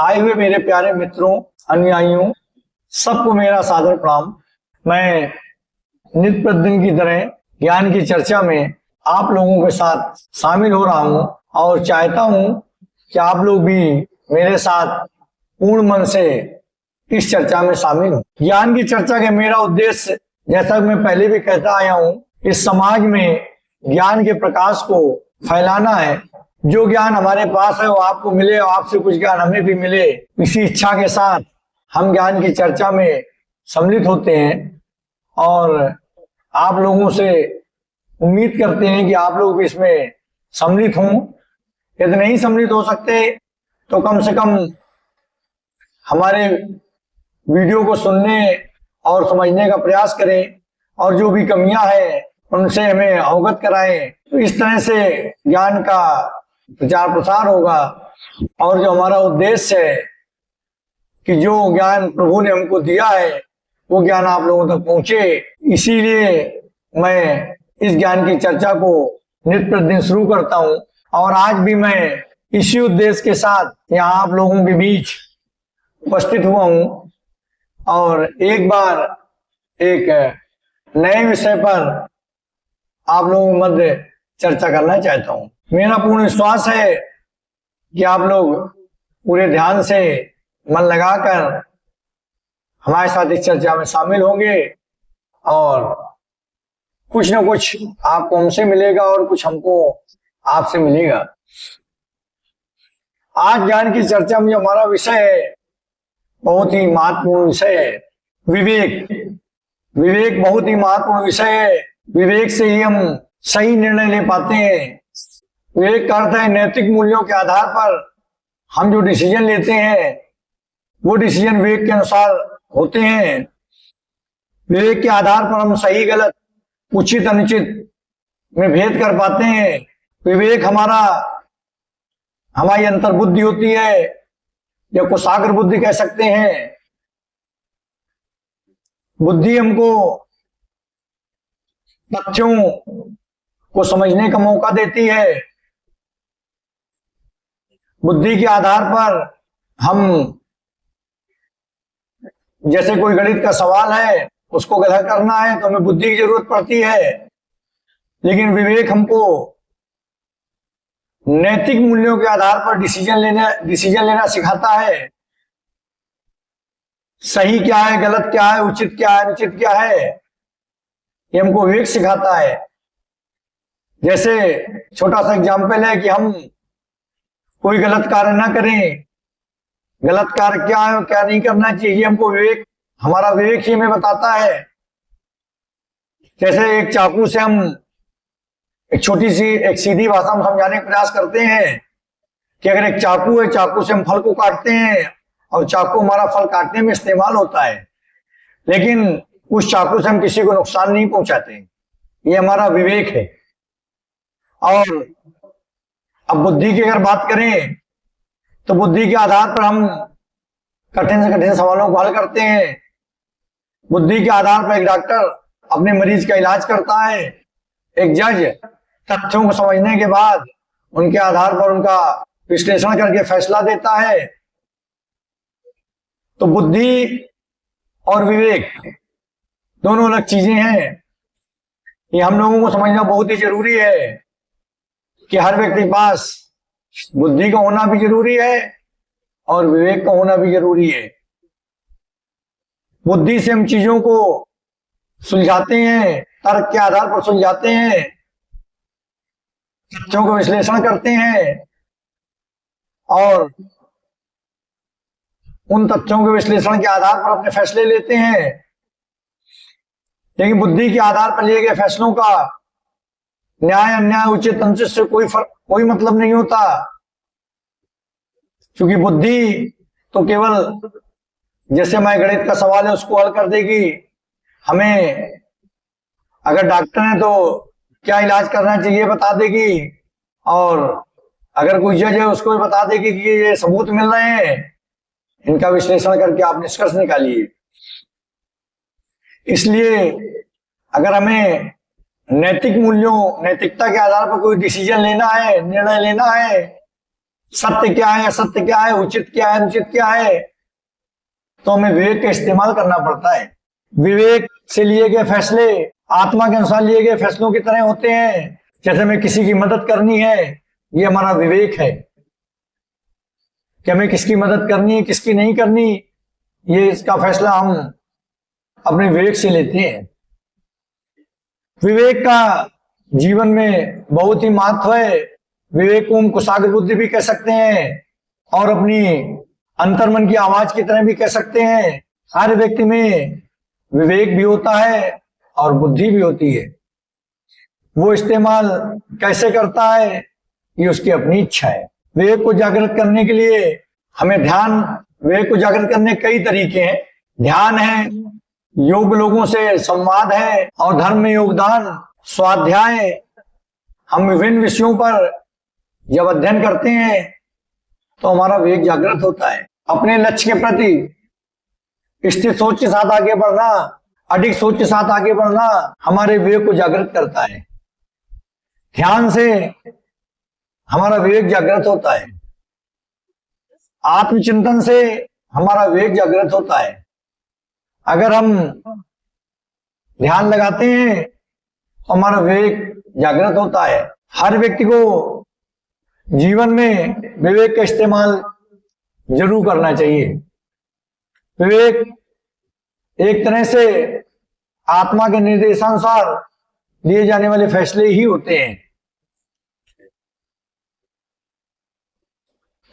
आए हुए मेरे प्यारे मित्रों, अनुयायियों, सबको मेरा सादर प्रणाम। मैं नित्य प्रतिदिन की तरह ज्ञान की चर्चा में आप लोगों के साथ शामिल हो रहा हूं और चाहता हूं कि आप लोग भी मेरे साथ पूर्ण मन से इस चर्चा में शामिल हो। ज्ञान की चर्चा का मेरा उद्देश्य, जैसा कि मैं पहले भी कहता आया हूं, इस समाज में ज्ञान के प्रकाश को फैलाना है। जो ज्ञान हमारे पास है वो आपको मिले और आपसे कुछ ज्ञान हमें भी मिले, इसी इच्छा के साथ हम ज्ञान की चर्चा में सम्मिलित होते हैं और आप लोगों से उम्मीद करते हैं कि आप लोग भी इसमें सम्मिलित हों। यदि नहीं सम्मिलित हो सकते तो कम से कम हमारे वीडियो को सुनने और समझने का प्रयास करें और जो भी कमियां हैं उनसे हमें अवगत कराएं। तो इस तरह से ज्ञान का प्रचार प्रसार होगा और जो हमारा उद्देश्य है कि जो ज्ञान प्रभु ने हमको दिया है वो ज्ञान आप लोगों तक पहुंचे, इसीलिए मैं इस ज्ञान की चर्चा को नित्य प्रतिदिन शुरू करता हूं। और आज भी मैं इसी उद्देश्य के साथ यहाँ आप लोगों के बीच उपस्थित हुआ हूं और एक बार एक नए विषय पर आप लोगों के मध्य चर्चा करना चाहता हूं। मेरा पूर्ण विश्वास है कि आप लोग पूरे ध्यान से मन लगाकर हमारे साथ इस चर्चा में शामिल होंगे और कुछ ना कुछ आपको हमसे मिलेगा और कुछ हमको आपसे मिलेगा। आज ज्ञान की चर्चा में हमारा विषय है, बहुत ही महत्वपूर्ण विषय है, विवेक। विवेक बहुत ही महत्वपूर्ण विषय है। विवेक से ही हम सही निर्णय ले पाते हैं। विवेक का अर्थ है नैतिक मूल्यों के आधार पर हम जो डिसीजन लेते हैं वो डिसीजन विवेक के अनुसार होते हैं। विवेक के आधार पर हम सही गलत, उचित अनुचित में भेद कर पाते हैं। विवेक हमारी अंतर्बुद्धि होती है या कुशाग्र बुद्धि कह सकते हैं। बुद्धि हमको तथ्यों को समझने का मौका देती है। बुद्धि के आधार पर हम, जैसे कोई गणित का सवाल है उसको गलत करना है तो हमें बुद्धि की जरूरत पड़ती है, लेकिन विवेक हमको नैतिक मूल्यों के आधार पर डिसीजन लेना सिखाता है। सही क्या है, गलत क्या है, उचित क्या है, अनुचित क्या है, ये हमको विवेक सिखाता है। जैसे छोटा सा एग्जाम्पल है कि हम कोई गलत कार्य ना करें। गलत कार्य क्या है और क्या नहीं करना चाहिए, हमको विवेक, हमारा विवेक ही हमें बताता है। जैसे एक चाकू से हम एक छोटी सी, एक सीधी भाषा में समझाने का प्रयास करते हैं कि अगर एक चाकू है, चाकू से हम फल को काटते हैं और चाकू हमारा फल काटने में इस्तेमाल होता है, लेकिन उस चाकू से हम किसी को नुकसान नहीं पहुंचाते। ये हमारा विवेक है। और अब बुद्धि की अगर बात करें तो बुद्धि के आधार पर हम कठिन से कठिन सवालों को हल करते हैं। बुद्धि के आधार पर एक डॉक्टर अपने मरीज का इलाज करता है। एक जज तथ्यों को समझने के बाद उनके आधार पर उनका विश्लेषण करके फैसला देता है। तो बुद्धि और विवेक दोनों अलग चीजें हैं। ये हम लोगों को समझना बहुत ही जरूरी है कि हर व्यक्ति के पास बुद्धि का होना भी जरूरी है और विवेक का होना भी जरूरी है। बुद्धि से हम चीजों को सुलझाते हैं, तर्क के आधार पर सुलझाते हैं, तथ्यों का विश्लेषण करते हैं और उन तथ्यों के विश्लेषण के आधार पर अपने फैसले लेते हैं। लेकिन बुद्धि के आधार पर लिए गए फैसलों का न्याय अन्याय, उचित अनुचित से कोई मतलब नहीं होता, क्योंकि बुद्धि तो केवल, जैसे हमारे गणित का सवाल है उसको हल कर देगी। हमें अगर डॉक्टर है तो क्या इलाज करना चाहिए बता देगी, और अगर कोई जज है उसको भी बता देगी कि ये सबूत मिल रहे हैं, इनका विश्लेषण करके आप निष्कर्ष निकालिए। इसलिए अगर हमें नैतिक मूल्यों, नैतिकता के आधार पर कोई डिसीजन लेना है, निर्णय लेना है, सत्य क्या है, असत्य क्या है, उचित क्या है, अनुचित क्या है, तो हमें विवेक का इस्तेमाल करना पड़ता है। विवेक से लिए गए फैसले आत्मा के अनुसार लिए गए फैसलों की तरह होते हैं। जैसे हमें किसी की मदद करनी है, ये हमारा विवेक है कि हमें किसकी मदद करनी है, किसकी नहीं करनी, ये इसका फैसला हम अपने विवेक से लेते हैं। विवेक का जीवन में बहुत ही महत्व है। विवेक को हम कुशाग्र बुद्धि भी कह सकते हैं और अपनी अंतर्मन की आवाज की तरह भी कह सकते हैं। हर व्यक्ति में विवेक भी होता है और बुद्धि भी होती है। वो इस्तेमाल कैसे करता है, ये उसकी अपनी इच्छा है। विवेक को जागृत करने के लिए हमें विवेक को जागृत करने के कई तरीके हैं। ध्यान है, योग लोगों से संवाद है और धर्म में योगदान, स्वाध्याय। हम विभिन्न विषयों पर जब अध्ययन करते हैं तो हमारा विवेक जागृत होता है। अपने लक्ष्य के प्रति स्थिर सोच के साथ आगे बढ़ना, अधिक सोच के साथ आगे बढ़ना हमारे विवेक को जागृत करता है। ध्यान से हमारा विवेक जागृत होता है। आत्मचिंतन से हमारा विवेक जागृत होता है। अगर हम ध्यान लगाते हैं तो हमारा विवेक जागृत होता है। हर व्यक्ति को जीवन में विवेक का इस्तेमाल जरूर करना चाहिए। विवेक एक तरह से आत्मा के निर्देशानुसार लिए जाने वाले फैसले ही होते हैं।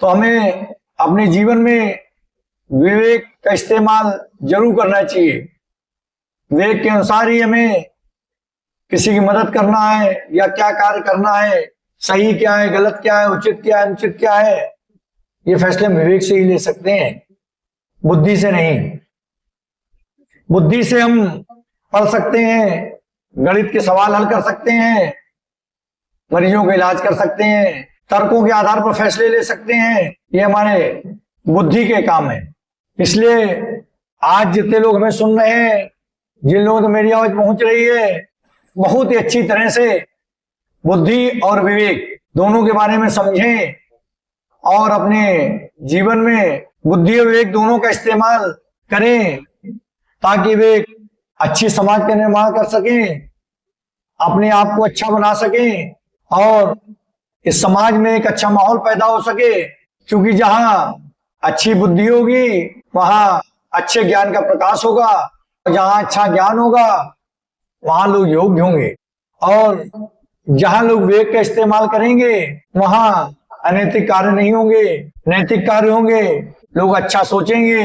तो हमें अपने जीवन में विवेक का इस्तेमाल जरूर करना चाहिए। विवेक के अनुसार ही हमें किसी की मदद करना है या क्या कार्य करना है, सही क्या है, गलत क्या है, उचित क्या है, अनुचित क्या है, ये फैसले हम विवेक से ही ले सकते हैं, बुद्धि से नहीं। बुद्धि से हम पढ़ सकते हैं, गणित के सवाल हल कर सकते हैं, मरीजों का इलाज कर सकते हैं, तर्कों के आधार पर फैसले ले सकते हैं। ये हमारे बुद्धि के काम है। इसलिए आज जितने लोग हमें सुन रहे हैं, जिन लोगों तक मेरी आवाज पहुंच रही है, बहुत ही अच्छी तरह से बुद्धि और विवेक दोनों के बारे में समझें और अपने जीवन में बुद्धि और विवेक दोनों का इस्तेमाल करें ताकि वे अच्छी समाज का निर्माण कर सकें, अपने आप को अच्छा बना सकें और इस समाज में एक अच्छा माहौल पैदा हो सके। क्योंकि जहां अच्छी बुद्धि होगी वहां अच्छे ज्ञान का प्रकाश होगा, जहां अच्छा ज्ञान होगा वहां लोग योग्य होंगे और जहां लोग विवेक का इस्तेमाल करेंगे वहां अनैतिक कार्य नहीं होंगे, नैतिक कार्य होंगे। लोग अच्छा सोचेंगे,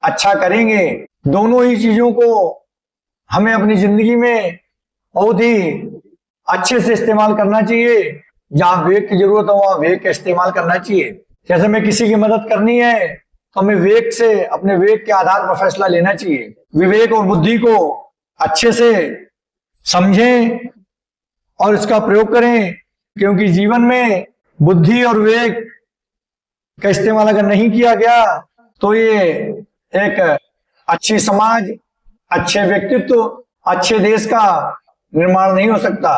अच्छा करेंगे। दोनों ही चीजों को हमें अपनी जिंदगी में बहुत ही अच्छे से इस्तेमाल करना चाहिए। जहां विवेक की जरूरत हो वहां विवेक का इस्तेमाल करना चाहिए। जैसे हमें किसी की मदद करनी है तो हमें विवेक से, अपने विवेक के आधार पर फैसला लेना चाहिए। विवेक और बुद्धि को अच्छे से समझें और इसका प्रयोग करें, क्योंकि जीवन में बुद्धि और विवेक का इस्तेमाल अगर नहीं किया गया तो ये एक अच्छी समाज, अच्छे व्यक्तित्व, अच्छे देश का निर्माण नहीं हो सकता।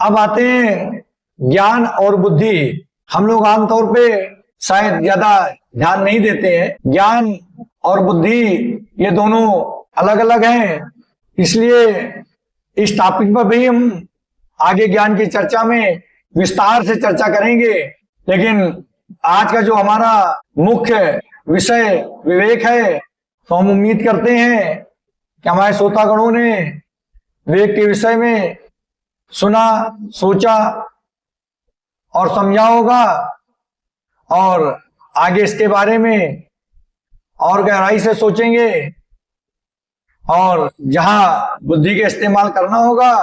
अब आते हैं ज्ञान और बुद्धि। हम लोग आमतौर पे शायद ज्यादा ध्यान नहीं देते हैं। ज्ञान और बुद्धि ये दोनों अलग अलग हैं, इसलिए इस टॉपिक पर भी हम आगे ज्ञान की चर्चा में विस्तार से चर्चा करेंगे। लेकिन आज का जो हमारा मुख्य विषय विवेक है, तो हम उम्मीद करते हैं कि हमारे श्रोतागणों ने विवेक के विषय में सुना, सोचा और समझा होगा और आगे इसके बारे में और गहराई से सोचेंगे और जहां बुद्धि का इस्तेमाल करना होगा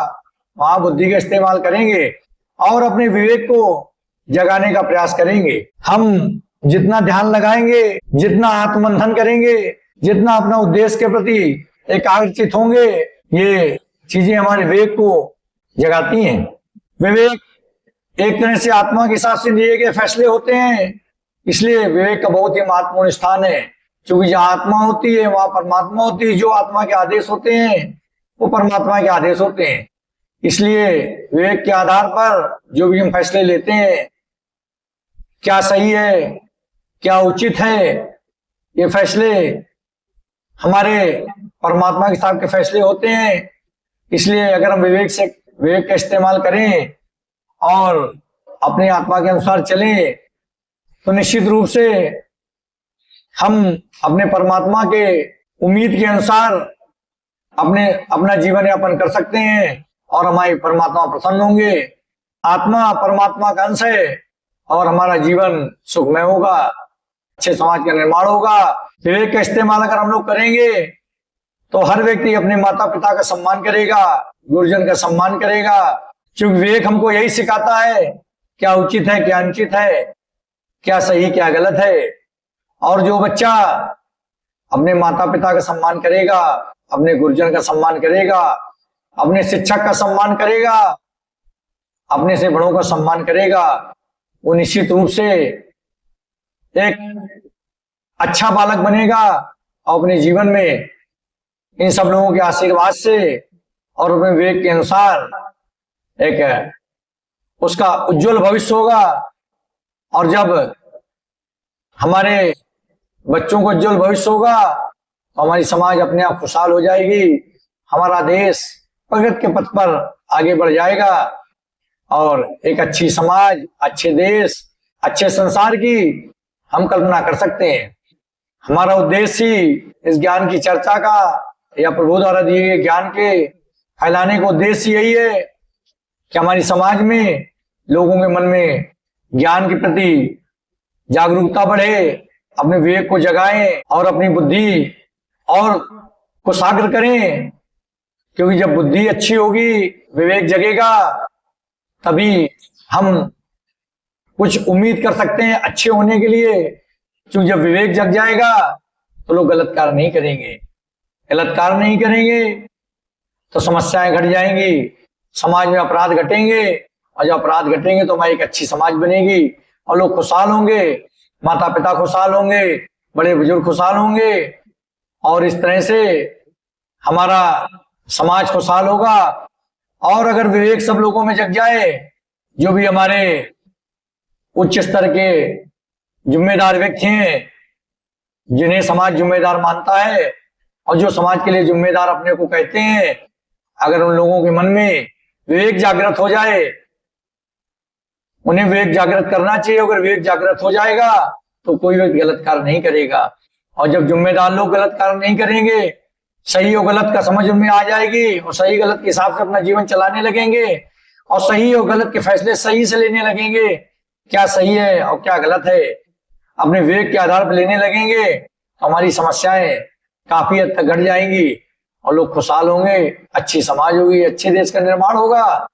वहां बुद्धि का इस्तेमाल करेंगे और अपने विवेक को जगाने का प्रयास करेंगे। हम जितना ध्यान लगाएंगे, जितना आत्ममंथन करेंगे, जितना अपना उद्देश्य के प्रति एकाग्रचित होंगे, ये चीजें हमारे विवेक को जगाती हैं। विवेक एक तरह से आत्मा के हिसाब से लिए गए फैसले होते हैं, इसलिए विवेक का बहुत ही महत्वपूर्ण स्थान है। क्योंकि जहां आत्मा होती है वहां परमात्मा होती है। जो आत्मा के आदेश होते हैं वो परमात्मा के आदेश होते हैं। इसलिए विवेक के आधार पर जो भी हम फैसले लेते हैं क्या सही है, क्या उचित है, ये फैसले हमारे परमात्मा के साथ के फैसले होते हैं। इसलिए अगर हम विवेक का इस्तेमाल करें और अपनी आत्मा के अनुसार चलें तो निश्चित रूप से हम अपने परमात्मा के उम्मीद के अनुसार अपना जीवन यापन कर सकते हैं और हमारे परमात्मा प्रसन्न होंगे। आत्मा परमात्मा का अंश है और हमारा जीवन सुखमय होगा, अच्छे समाज का निर्माण होगा। विवेक का इस्तेमाल अगर हम लोग करेंगे तो हर व्यक्ति अपने माता पिता का सम्मान करेगा, गुरुजन का सम्मान करेगा, क्योंकि विवेक हमको यही सिखाता है क्या उचित है, क्या अनुचित है, क्या सही क्या गलत है। और जो बच्चा अपने माता पिता का सम्मान करेगा, अपने गुरुजन का सम्मान करेगा, अपने शिक्षक का सम्मान करेगा, अपने से बड़ों का सम्मान करेगा, वो निश्चित रूप से एक अच्छा बालक बनेगा और अपने जीवन में इन सब लोगों के आशीर्वाद से और अपने विवेक के अनुसार एक उसका उज्जवल भविष्य होगा। और जब हमारे बच्चों को उज्जवल भविष्य होगा तो हमारी समाज अपने आप खुशहाल हो जाएगी, हमारा देश प्रगति के पथ पर आगे बढ़ जाएगा और एक अच्छी समाज, अच्छे देश, अच्छे संसार की हम कल्पना कर सकते हैं। हमारा उद्देश्य ही इस ज्ञान की चर्चा का या प्रभु द्वारा दिए गए ज्ञान के फैलाने का उद्देश्य यही है कि हमारी समाज में लोगों के मन में ज्ञान के प्रति जागरूकता बढ़े, अपने विवेक को जगाएं और अपनी बुद्धि और कुशाग्र करें। क्योंकि जब बुद्धि अच्छी होगी, विवेक जगेगा, तभी हम कुछ उम्मीद कर सकते हैं अच्छे होने के लिए। क्योंकि जब विवेक जग जाएगा तो लोग गलत कार्य नहीं करेंगे, गलत कार्य नहीं करेंगे तो समस्याएं घट जाएंगी, समाज में अपराध घटेंगे और जब अपराध घटेंगे तो हमारी एक अच्छी समाज बनेगी और लोग खुशहाल होंगे, माता पिता खुशहाल होंगे, बड़े बुजुर्ग खुशहाल होंगे और इस तरह से हमारा समाज खुशहाल होगा। और अगर विवेक सब लोगों में जग जाए, जो भी हमारे उच्च स्तर के जिम्मेदार व्यक्ति हैं, जिन्हें समाज जिम्मेदार मानता है और जो समाज के लिए जिम्मेदार अपने को कहते हैं, अगर उन लोगों के मन में विवेक जागृत हो जाए, उन्हें विवेक जागृत करना चाहिए। अगर विवेक जागृत हो जाएगा तो कोई व्यक्ति गलत कार्य नहीं करेगा और जब जिम्मेदार लोग गलत कार्य नहीं करेंगे, सही और गलत का समझ में आ जाएगी और सही गलत के हिसाब से अपना जीवन चलाने लगेंगे और सही और गलत के फैसले सही से लेने लगेंगे, क्या सही है और क्या गलत है अपने विवेक के आधार पर लेने लगेंगे तो हमारी समस्याएं काफी हद तक घट जाएंगी और लोग खुशहाल होंगे, अच्छी समाज होगी, अच्छे देश का निर्माण होगा।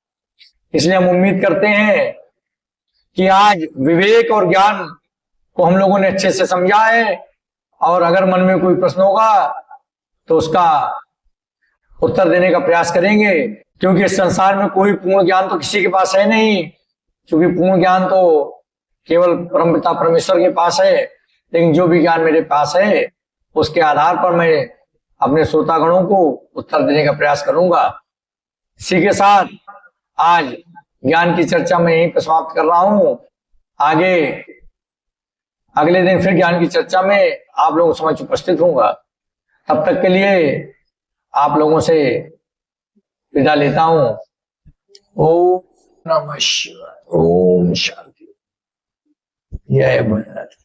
इसलिए हम उम्मीद करते हैं कि आज विवेक और ज्ञान को हम लोगों ने अच्छे से समझा है और अगर मन में कोई प्रश्न होगा तो उसका उत्तर देने का प्रयास करेंगे। क्योंकि इस संसार में कोई पूर्ण ज्ञान तो किसी के पास है नहीं, क्योंकि पूर्ण ज्ञान तो केवल परमपिता परमेश्वर के पास है। लेकिन जो भी ज्ञान मेरे पास है उसके आधार पर मैं अपने श्रोतागणों को उत्तर देने का प्रयास करूंगा। इसी के साथ आज ज्ञान की चर्चा मैं यहीं पर समाप्त कर रहा हूं। आगे अगले दिन फिर ज्ञान की चर्चा में आप लोगों के समक्ष उपस्थित होऊंगा। तब तक के लिए आप लोगों से विदा लेता हूं। ओम नमः शिवाय। ओम शांति। जय भोलेनाथ।